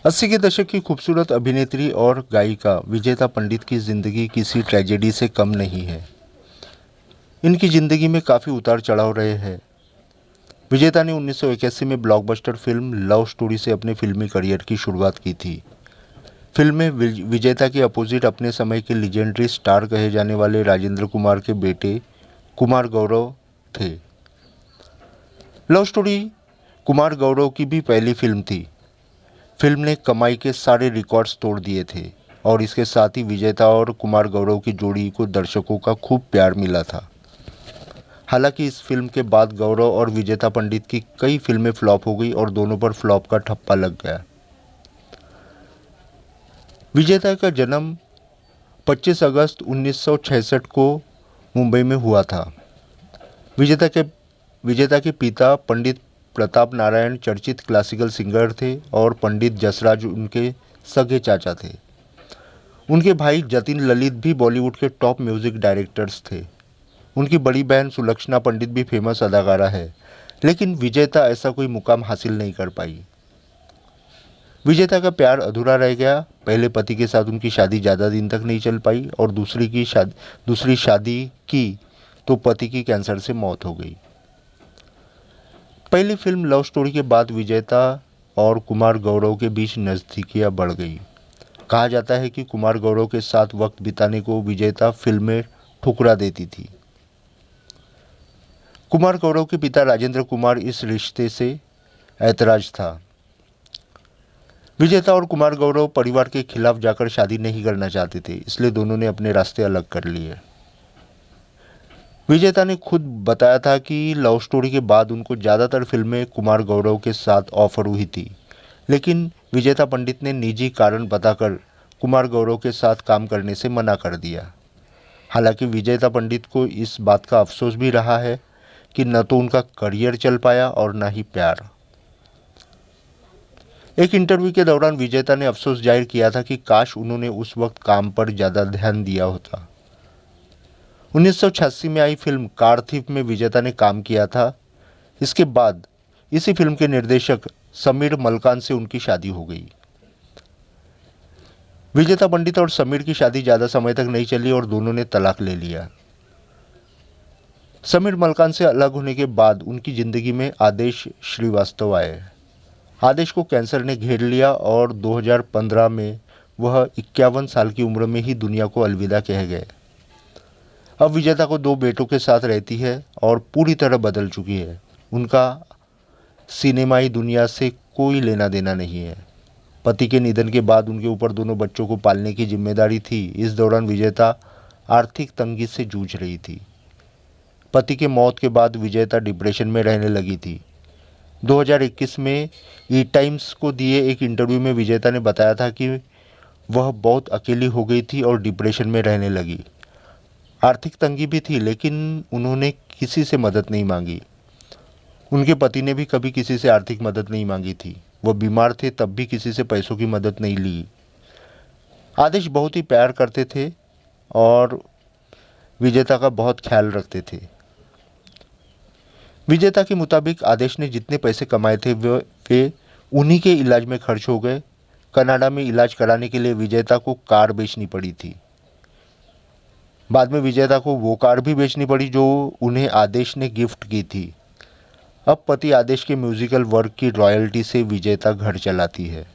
80 के दशक की खूबसूरत अभिनेत्री और गायिका विजेता पंडित की जिंदगी किसी ट्रेजेडी से कम नहीं है। इनकी जिंदगी में काफ़ी उतार चढ़ाव रहे हैं। विजेता ने 1981 में ब्लॉकबस्टर फिल्म लव स्टोरी से अपने फिल्मी करियर की शुरुआत की थी। फिल्म में विजेता के अपोजिट अपने समय के लीजेंडरी स्टार कहे जाने वाले राजेंद्र कुमार के बेटे कुमार गौरव थे। लव स्टोरी कुमार गौरव की भी पहली फिल्म थी। फिल्म ने कमाई के सारे रिकॉर्ड्स तोड़ दिए थे और इसके साथ ही विजेता और कुमार गौरव की जोड़ी को दर्शकों का खूब प्यार मिला था। हालांकि इस फिल्म के बाद गौरव और विजेता पंडित की कई फिल्में फ्लॉप हो गई और दोनों पर फ्लॉप का ठप्पा लग गया। विजेता का जन्म 25 अगस्त 1966 को मुंबई में हुआ था। विजेता के पिता पंडित प्रताप नारायण चर्चित क्लासिकल सिंगर थे और पंडित जसराज उनके सगे चाचा थे। उनके भाई जतिन ललित भी बॉलीवुड के टॉप म्यूजिक डायरेक्टर्स थे। उनकी बड़ी बहन सुलक्षणा पंडित भी फेमस अदाकारा है, लेकिन विजेता ऐसा कोई मुकाम हासिल नहीं कर पाई। विजेता का प्यार अधूरा रह गया। पहले पति के साथ उनकी शादी ज़्यादा दिन तक नहीं चल पाई और दूसरी शादी की तो पति की कैंसर से मौत हो गई। पहली फिल्म लव स्टोरी के बाद विजेता और कुमार गौरव के बीच नज़दीकियाँ बढ़ गई। कहा जाता है कि कुमार गौरव के साथ वक्त बिताने को विजेता फिल्में ठुकरा देती थी। कुमार गौरव के पिता राजेंद्र कुमार इस रिश्ते से ऐतराज था। विजेता और कुमार गौरव परिवार के खिलाफ जाकर शादी नहीं करना चाहते थे, इसलिए दोनों ने अपने रास्ते अलग कर लिए। विजेता ने खुद बताया था कि लव स्टोरी के बाद उनको ज़्यादातर फिल्में कुमार गौरव के साथ ऑफर हुई थी, लेकिन विजेता पंडित ने निजी कारण बताकर कुमार गौरव के साथ काम करने से मना कर दिया। हालांकि विजेता पंडित को इस बात का अफसोस भी रहा है कि न तो उनका करियर चल पाया और न ही प्यार। एक इंटरव्यू के दौरान विजेता ने अफसोस जाहिर किया था कि काश उन्होंने उस वक्त काम पर ज़्यादा ध्यान दिया होता। 1986 में आई फिल्म कार थीफ में विजेता ने काम किया था। इसके बाद इसी फिल्म के निर्देशक समीर मलकान से उनकी शादी हो गई। विजेता पंडित और समीर की शादी ज़्यादा समय तक नहीं चली और दोनों ने तलाक ले लिया। समीर मलकान से अलग होने के बाद उनकी ज़िंदगी में आदेश श्रीवास्तव आए। आदेश को कैंसर ने घेर लिया और 2015 में वह 51 साल की उम्र में ही दुनिया को अलविदा कह गए। अब विजेता को 2 बेटों के साथ रहती है और पूरी तरह बदल चुकी है। उनका सिनेमाई दुनिया से कोई लेना देना नहीं है। पति के निधन के बाद उनके ऊपर दोनों बच्चों को पालने की जिम्मेदारी थी। इस दौरान विजेता आर्थिक तंगी से जूझ रही थी। पति के मौत के बाद विजेता डिप्रेशन में रहने लगी थी। 2021 में ई टाइम्स को दिए एक इंटरव्यू में विजेता ने बताया था कि वह बहुत अकेली हो गई थी और डिप्रेशन में रहने लगी। आर्थिक तंगी भी थी, लेकिन उन्होंने किसी से मदद नहीं मांगी। उनके पति ने भी कभी किसी से आर्थिक मदद नहीं मांगी थी। वह बीमार थे तब भी किसी से पैसों की मदद नहीं ली। आदेश बहुत ही प्यार करते थे और विजेता का बहुत ख्याल रखते थे। विजेता के मुताबिक आदेश ने जितने पैसे कमाए थे वे उन्हीं के इलाज में खर्च हो गए। कनाडा में इलाज कराने के लिए विजेता को कार बेचनी पड़ी थी। बाद में विजेता को वो कार भी बेचनी पड़ी जो उन्हें आदेश ने गिफ्ट की थी। अब पति आदेश के म्यूजिकल वर्क की रॉयल्टी से विजेता घर चलाती है।